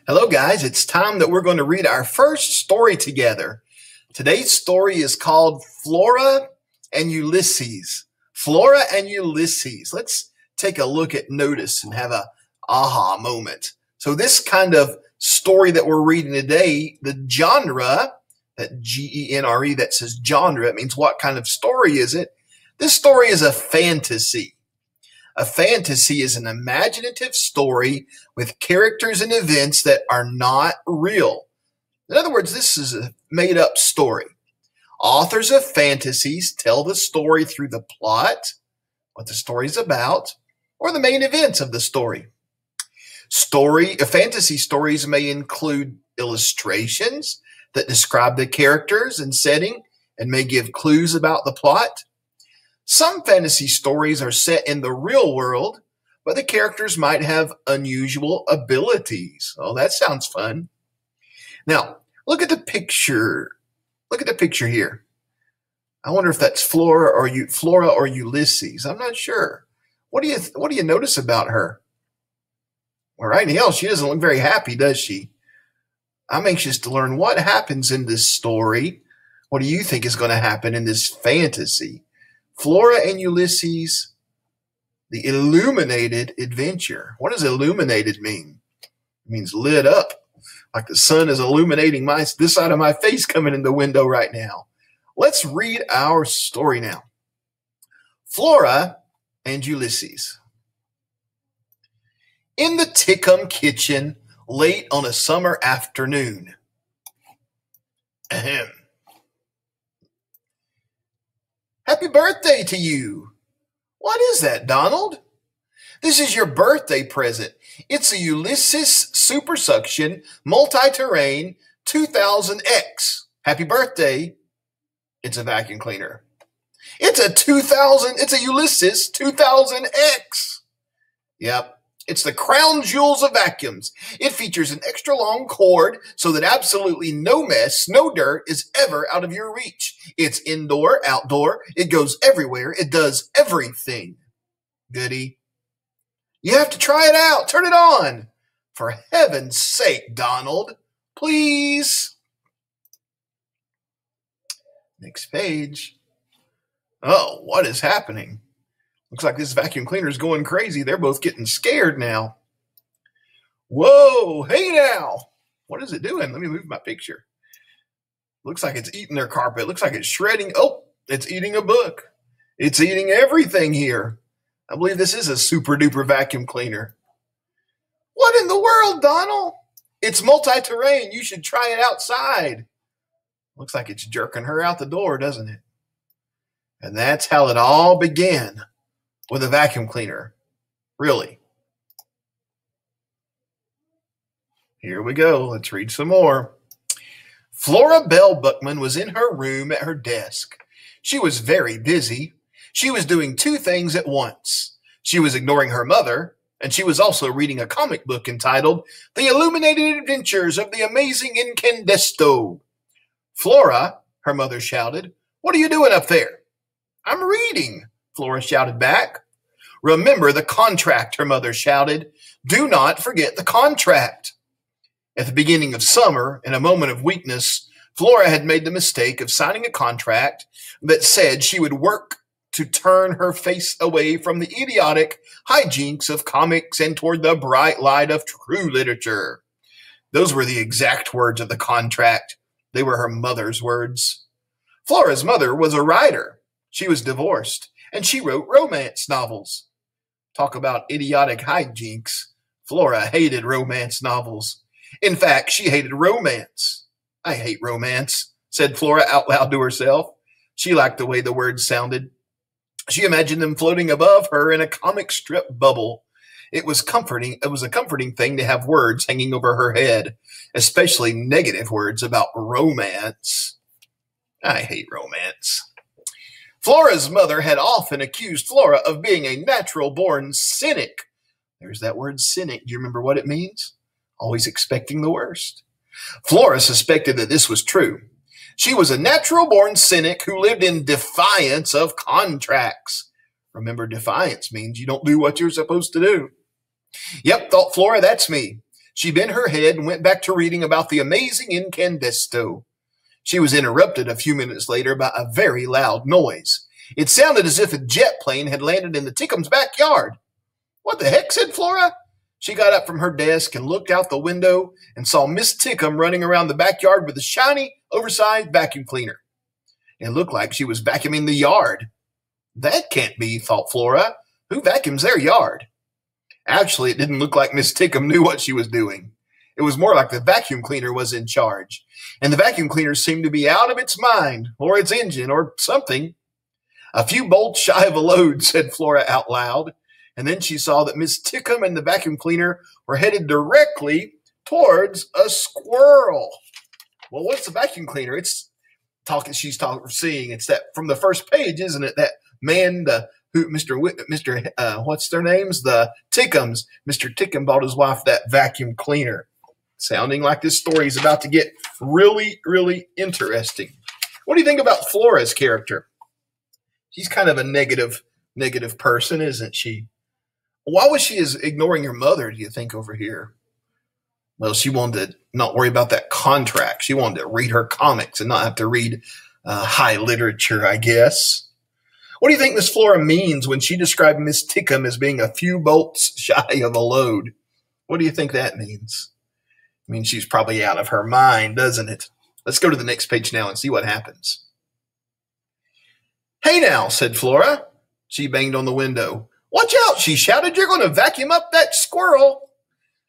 Hello, guys. It's time that we're going to read our first story together. Today's story is called Flora and Ulysses. Flora and Ulysses. Let's take a look at notice and have a aha moment. So this kind of story that we're reading today, the genre, that G-E-N-R-E, that says genre, it means what kind of story is it? This story is a fantasy. A fantasy is an imaginative story with characters and events that are not real. In other words, this is a made-up story. Authors of fantasies tell the story through the plot, what the story is about, or the main events of the story. Fantasy stories may include illustrations that describe the characters and setting and may give clues about the plot. Some fantasy stories are set in the real world, but the characters might have unusual abilities. Oh, that sounds fun. Now, look at the picture. Look at the picture here. I wonder if that's Flora or Ulysses. I'm not sure. What do you notice about her? Well, right now, she doesn't look very happy, does she? I'm anxious to learn what happens in this story. What do you think is going to happen in this fantasy? Flora and Ulysses, the illuminated adventure. What does illuminated mean? It means lit up, like the sun is illuminating this side of my face coming in the window right now. Let's read our story now. Flora and Ulysses. In the Tickum kitchen, late on a summer afternoon. Ahem. Happy birthday to you. What is that, Donald? This is your birthday present. It's a Ulysses Super Suction Multi-Terrain 2000X. Happy birthday. It's a vacuum cleaner. It's a Ulysses 2000X. Yep. It's the crown jewels of vacuums. It features an extra long cord so that absolutely no mess, no dirt is ever out of your reach. It's indoor, outdoor. It goes everywhere. It does everything. Goody. You have to try it out. Turn it on. For heaven's sake, Donald. Please. Next page. Oh, what is happening? Looks like this vacuum cleaner is going crazy. They're both getting scared now. Whoa, hey now. What is it doing? Let me move my picture. Looks like it's eating their carpet. Looks like it's shredding. Oh, it's eating a book. It's eating everything here. I believe this is a super duper vacuum cleaner. What in the world, Donald? It's multi-terrain. You should try it outside. Looks like it's jerking her out the door, doesn't it? And that's how it all began. With a vacuum cleaner. Really. Here we go. Let's read some more. Flora Bell Buckman was in her room at her desk. She was very busy. She was doing two things at once. She was ignoring her mother, and she was also reading a comic book entitled The Illuminated Adventures of the Amazing Incandesto. Flora, her mother shouted, "What are you doing up there?" "I'm reading," Flora shouted back. "Remember the contract," her mother shouted. "Do not forget the contract." At the beginning of summer, in a moment of weakness, Flora had made the mistake of signing a contract that said she would work to turn her face away from the idiotic hijinks of comics and toward the bright light of true literature. Those were the exact words of the contract. They were her mother's words. Flora's mother was a writer. She was divorced. And she wrote romance novels. Talk about idiotic hijinks. Flora hated romance novels. In fact, she hated romance. "I hate romance," said Flora out loud to herself. She liked the way the words sounded. She imagined them floating above her in a comic strip bubble. It was comforting. It was a comforting thing to have words hanging over her head, especially negative words about romance. I hate romance. Flora's mother had often accused Flora of being a natural-born cynic. There's that word cynic. Do you remember what it means? Always expecting the worst. Flora suspected that this was true. She was a natural-born cynic who lived in defiance of contracts. Remember, defiance means you don't do what you're supposed to do. Yep, thought Flora, that's me. She bent her head and went back to reading about the amazing incandesto. She was interrupted a few minutes later by a very loud noise. It sounded as if a jet plane had landed in the Tickums' backyard. "What the heck?" said Flora. She got up from her desk and looked out the window and saw Miss Tickum running around the backyard with a shiny, oversized vacuum cleaner. It looked like she was vacuuming the yard. "That can't be," thought Flora. "Who vacuums their yard?" Actually, it didn't look like Miss Tickum knew what she was doing. It was more like the vacuum cleaner was in charge, and the vacuum cleaner seemed to be out of its mind, or its engine, or something. "A few bolts shy of a load," said Flora out loud, and then she saw that Miss Tickum and the vacuum cleaner were headed directly towards a squirrel. Well, what's the vacuum cleaner? Seeing. It's that from the first page, isn't it? That man, what's their names? The Tickums. Mr. Tickum bought his wife that vacuum cleaner. Sounding like this story is about to get really, really interesting. What do you think about Flora's character? She's kind of a negative person, isn't she? Why was she ignoring her mother, do you think, over here? Well, she wanted to not worry about that contract. She wanted to read her comics and not have to read high literature, I guess. What do you think Miss Flora means when she described Miss Tickum as being a few bolts shy of a load? What do you think that means? I mean, she's probably out of her mind, doesn't it? Let's go to the next page now and see what happens. "Hey now," said Flora. She banged on the window. "Watch out," she shouted. "You're going to vacuum up that squirrel."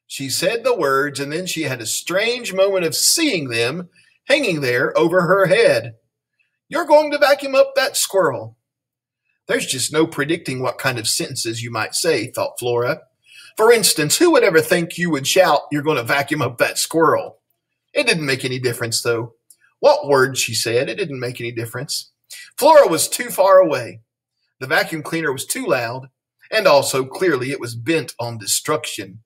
She said the words, and then she had a strange moment of seeing them hanging there over her head. "You're going to vacuum up that squirrel." There's just no predicting what kind of sentences you might say, thought Flora. For instance, who would ever think you would shout, "You're going to vacuum up that squirrel"? It didn't make any difference, though. What words she said, it didn't make any difference. Flora was too far away. The vacuum cleaner was too loud, and also, clearly, it was bent on destruction.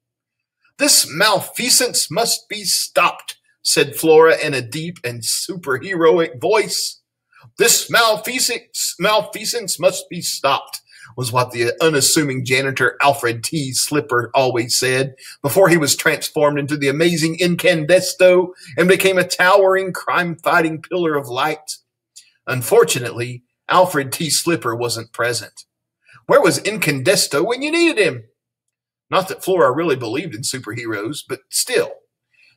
"This malfeasance must be stopped," said Flora in a deep and superheroic voice. "This malfeasance must be stopped," was what the unassuming janitor Alfred T. Slipper always said before he was transformed into the amazing incandesto and became a towering, crime-fighting pillar of light. Unfortunately, Alfred T. Slipper wasn't present. Where was Incandesto when you needed him? Not that Flora really believed in superheroes, but still.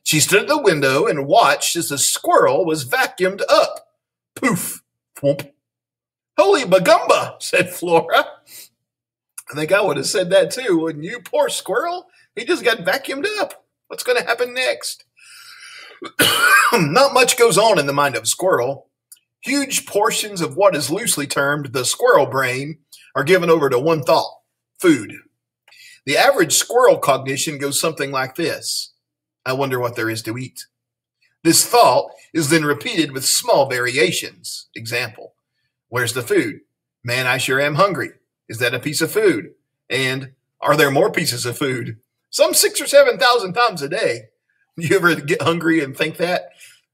She stood at the window and watched as the squirrel was vacuumed up. Poof! Thwomp. "Holy bagumba," said Flora. I think I would have said that too, wouldn't you? Poor squirrel. He just got vacuumed up. What's going to happen next? Not much goes on in the mind of a squirrel. Huge portions of what is loosely termed the squirrel brain are given over to one thought: food. The average squirrel cognition goes something like this: "I wonder what there is to eat." This thought is then repeated with small variations. Example: "Where's the food? Man, I sure am hungry. Is that a piece of food?" And "Are there more pieces of food?" Some 6,000 or 7,000 times a day. You ever get hungry and think that?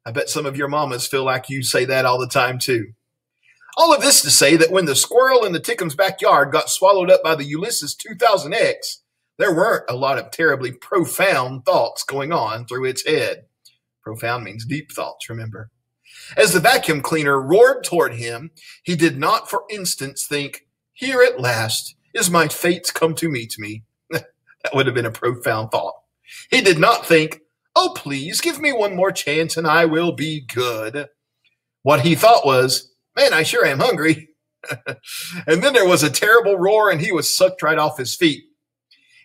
I bet some of your mamas feel like you say that all the time too. All of this to say that when the squirrel in the Tickums' backyard got swallowed up by the Ulysses 2000X, there weren't a lot of terribly profound thoughts going on through its head. Profound means deep thoughts, remember. As the vacuum cleaner roared toward him, he did not for instance think, "Here at last is my fate come to meet me." That would have been a profound thought. He did not think, "Oh, please give me one more chance and I will be good." What he thought was, "Man, I sure am hungry." And then there was a terrible roar and he was sucked right off his feet.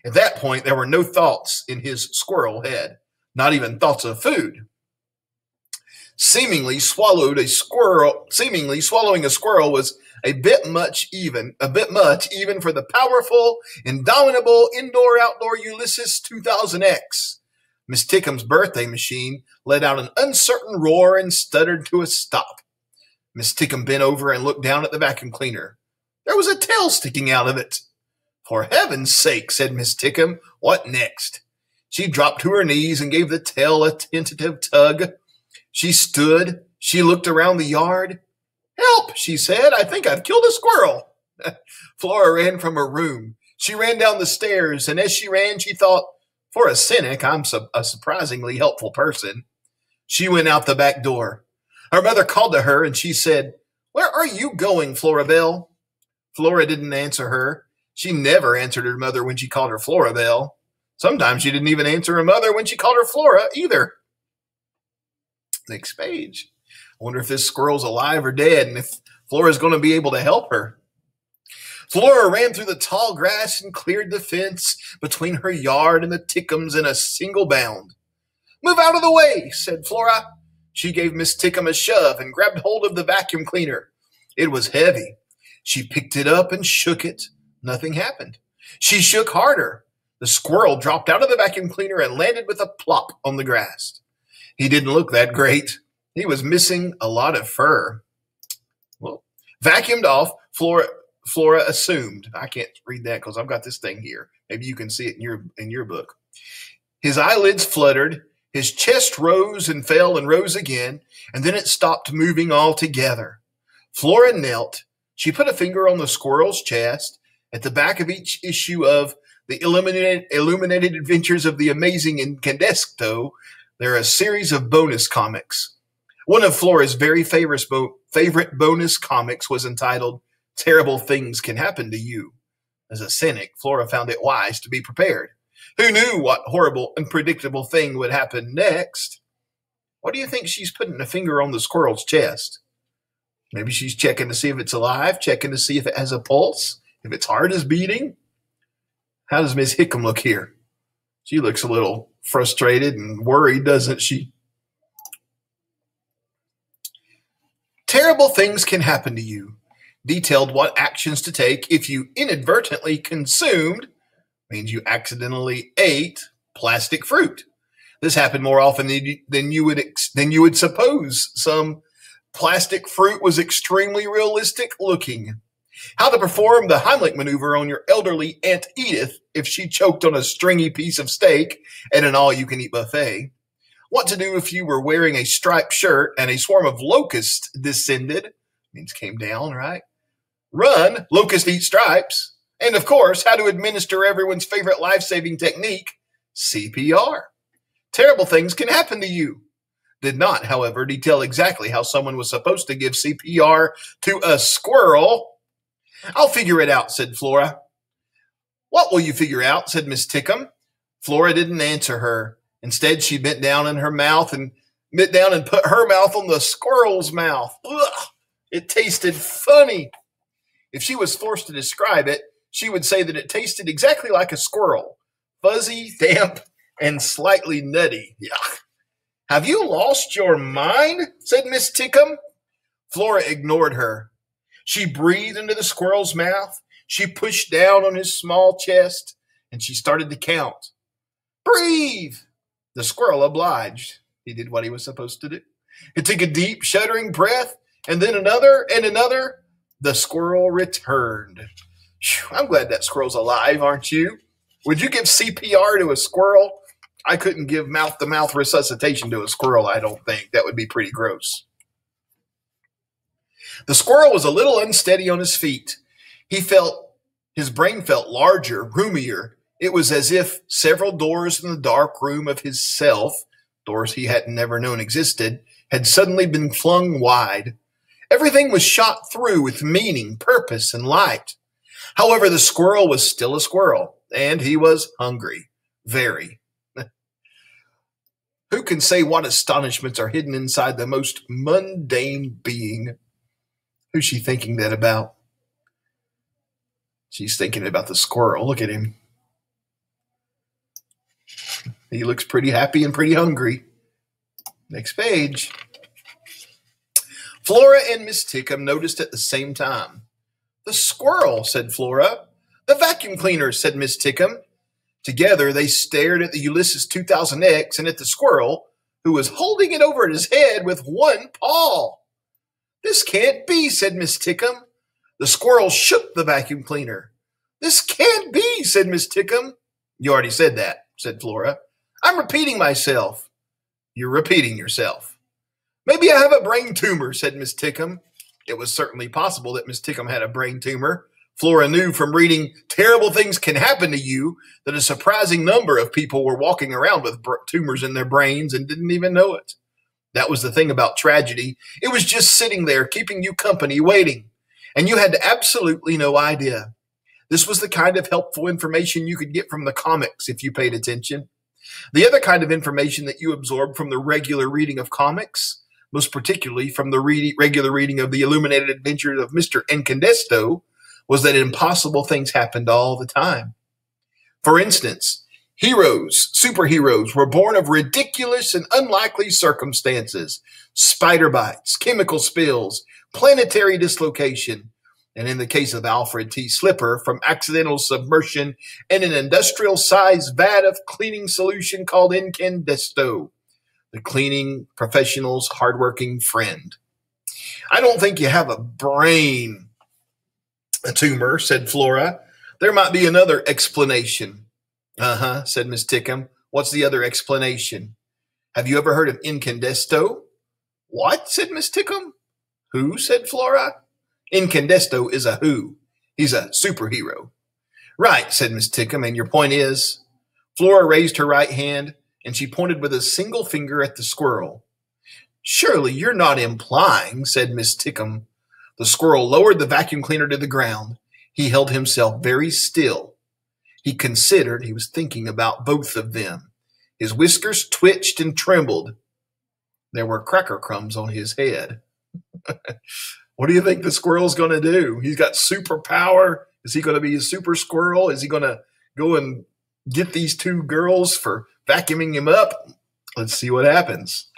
At that point, there were no thoughts in his squirrel head, not even thoughts of food. Seemingly swallowing a squirrel was a bit much even for the powerful, indomitable indoor-outdoor Ulysses 2000X. Miss Tickums' birthday machine let out an uncertain roar and stuttered to a stop. Miss Tickum bent over and looked down at the vacuum cleaner. There was a tail sticking out of it. "For heaven's sake," said Miss Tickum, "what next?" She dropped to her knees and gave the tail a tentative tug. She stood. She looked around the yard. "Help," she said. "I think I've killed a squirrel." Flora ran from her room. She ran down the stairs, and as she ran, she thought, For a cynic, I'm a surprisingly helpful person. She went out the back door. Her mother called to her and she said, "Where are you going, Flora Belle?" Flora didn't answer her. She never answered her mother when she called her Flora Belle. Sometimes she didn't even answer her mother when she called her Flora either. Next page. I wonder if this squirrel's alive or dead and if Flora's going to be able to help her. Flora ran through the tall grass and cleared the fence between her yard and the Tickums in a single bound. "Move out of the way," said Flora. She gave Miss Tickum a shove and grabbed hold of the vacuum cleaner. It was heavy. She picked it up and shook it. Nothing happened. She shook harder. The squirrel dropped out of the vacuum cleaner and landed with a plop on the grass. He didn't look that great. He was missing a lot of fur. Well, vacuumed off, Flora assumed. I can't read that because I've got this thing here. Maybe you can see it in your book. His eyelids fluttered. His chest rose and fell and rose again, and then it stopped moving altogether. Flora knelt. She put a finger on the squirrel's chest. At the back of each issue of the Illuminated Adventures of the Amazing Incandescento, there are a series of bonus comics. One of Flora's very favorite bonus comics was entitled "Terrible Things Can Happen to You." As a cynic, Flora found it wise to be prepared. Who knew what horrible, unpredictable thing would happen next? What do you think she's putting a finger on the squirrel's chest? Maybe she's checking to see if it's alive, checking to see if it has a pulse, if its heart is beating. How does Miss Hickam look here? She looks a little frustrated and worried, doesn't she? Terrible things can happen to you. Detailed what actions to take if you inadvertently consumed, means you accidentally ate, plastic fruit. This happened more often than you would suppose. Some plastic fruit was extremely realistic looking. How to perform the Heimlich maneuver on your elderly Aunt Edith if she choked on a stringy piece of steak at an all-you-can-eat buffet. What to do if you were wearing a striped shirt and a swarm of locusts descended, means came down, right? Run, locusts eat stripes. And of course, how to administer everyone's favorite life-saving technique, CPR. Terrible things can happen to you. Did not, however, detail exactly how someone was supposed to give CPR to a squirrel. "I'll figure it out," said Flora. "What will you figure out?" said Miss Tickum. Flora didn't answer her. Instead, she bent down and put her mouth on the squirrel's mouth. Ugh, it tasted funny. If she was forced to describe it, she would say that it tasted exactly like a squirrel. Fuzzy, damp, and slightly nutty. Yuck. "Have you lost your mind?" said Miss Tickum. Flora ignored her. She breathed into the squirrel's mouth. She pushed down on his small chest, and she started to count. "Breathe!" The squirrel obliged. He did what he was supposed to do. He took a deep, shuddering breath, and then another and another. The squirrel returned. Whew, I'm glad that squirrel's alive, aren't you? Would you give CPR to a squirrel? I couldn't give mouth-to-mouth resuscitation to a squirrel, I don't think. That would be pretty gross. The squirrel was a little unsteady on his feet. His brain felt larger, roomier. It was as if several doors in the dark room of his self, doors he had never known existed, had suddenly been flung wide. Everything was shot through with meaning, purpose, and light. However, the squirrel was still a squirrel, and he was hungry. Very. Who can say what astonishments are hidden inside the most mundane being? Who's she thinking that about? She's thinking about the squirrel. Look at him. He looks pretty happy and pretty hungry. Next page. Flora and Miss Tickum noticed at the same time. "The squirrel," said Flora. "The vacuum cleaner," said Miss Tickum. Together, they stared at the Ulysses 2000X and at the squirrel, who was holding it over his head with one paw. "This can't be," said Miss Tickum. The squirrel shook the vacuum cleaner. "This can't be," said Miss Tickum. "You already said that," said Flora. "I'm repeating myself." "You're repeating yourself." "Maybe I have a brain tumor," said Miss Tickum. It was certainly possible that Miss Tickum had a brain tumor. Flora knew from reading Terrible Things Can Happen to You that a surprising number of people were walking around with tumors in their brains and didn't even know it. That was the thing about tragedy. It was just sitting there, keeping you company, waiting. And you had absolutely no idea. This was the kind of helpful information you could get from the comics if you paid attention. The other kind of information that you absorbed from the regular reading of comics, most particularly from the regular reading of the illuminated adventures of Mr. Incandesto, was that impossible things happened all the time. For instance, superheroes were born of ridiculous and unlikely circumstances, spider bites, chemical spills, planetary dislocation, and in the case of Alfred T. Slipper, from accidental submersion in an industrial-sized vat of cleaning solution called Incandesto, the cleaning professional's hardworking friend. I don't think you have a tumor, said Flora. There might be another explanation. Uh-huh, said Miss Tickham. What's the other explanation? Have you ever heard of Incandesto? What? Said Miss Tickham. Who? Said Flora. Incandesto is a who. He's a superhero. Right, said Miss Tickham, and your point is? Flora raised her right hand, and she pointed with a single finger at the squirrel. Surely you're not implying, said Miss Tickham. The squirrel lowered the vacuum cleaner to the ground. He held himself very still. He considered. He was thinking about both of them. His whiskers twitched and trembled. There were cracker crumbs on his head. What do you think the squirrel's going to do? He's got superpower. Is he going to be a super squirrel? Is he going to go and get these two girls for vacuuming him up? Let's see what happens.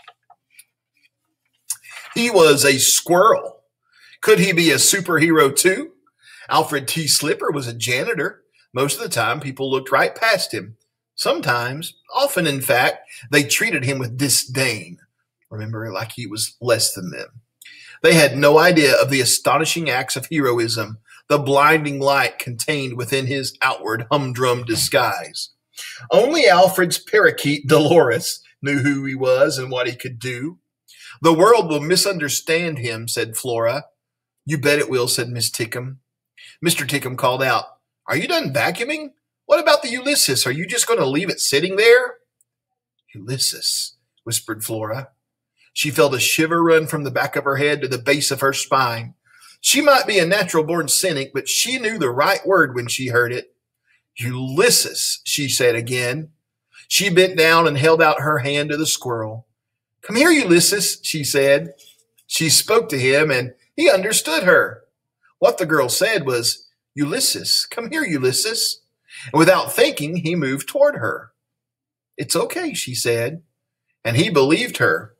He was a squirrel. Could he be a superhero too? Alfred T. Slipper was a janitor. Most of the time, people looked right past him. Sometimes, often in fact, they treated him with disdain. Remember, like he was less than them. They had no idea of the astonishing acts of heroism, the blinding light contained within his outward humdrum disguise. Only Alfred's parakeet, Dolores, knew who he was and what he could do. The world will misunderstand him, said Flora. You bet it will, said Miss Tickham. Mr. Tickham called out, Are you done vacuuming? What about the Ulysses? Are you just going to leave it sitting there? Ulysses, whispered Flora. She felt a shiver run from the back of her head to the base of her spine. She might be a natural-born cynic, but she knew the right word when she heard it. Ulysses, she said again. She bent down and held out her hand to the squirrel. Come here, Ulysses, she said. She spoke to him, and he understood her. What the girl said was, Ulysses, come here, Ulysses. And without thinking, he moved toward her. It's okay, she said. And he believed her.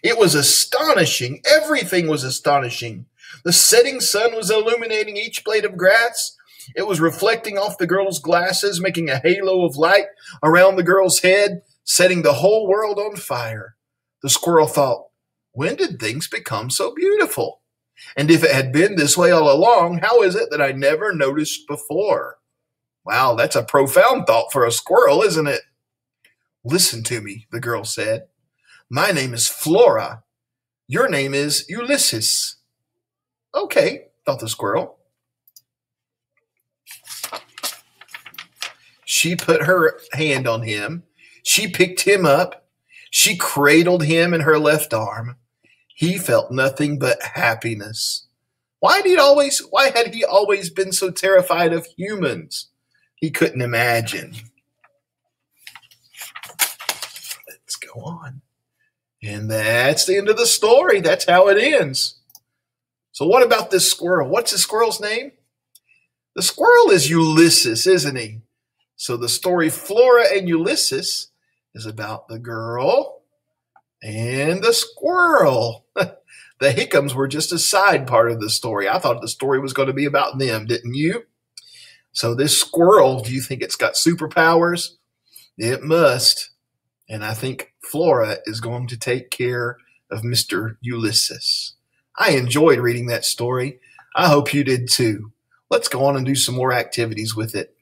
It was astonishing. Everything was astonishing. The setting sun was illuminating each blade of grass. It was reflecting off the girl's glasses, making a halo of light around the girl's head, setting the whole world on fire. The squirrel thought, when did things become so beautiful? And if it had been this way all along, how is it that I never noticed before? Wow, that's a profound thought for a squirrel, isn't it? Listen to me, the girl said. My name is Flora. Your name is Ulysses. Okay, thought the squirrel. She put her hand on him. She picked him up. She cradled him in her left arm. He felt nothing but happiness. Why had he always been so terrified of humans? He couldn't imagine. Let's go on. And that's the end of the story. That's how it ends. So what about this squirrel? What's the squirrel's name? The squirrel is Ulysses, isn't he? So the story Flora and Ulysses is about the girl and the squirrel. The Hickams were just a side part of the story. I thought the story was going to be about them, didn't you? So this squirrel, do you think it's got superpowers? It must. And I think Flora is going to take care of Mr. Ulysses. I enjoyed reading that story. I hope you did too. Let's go on and do some more activities with it.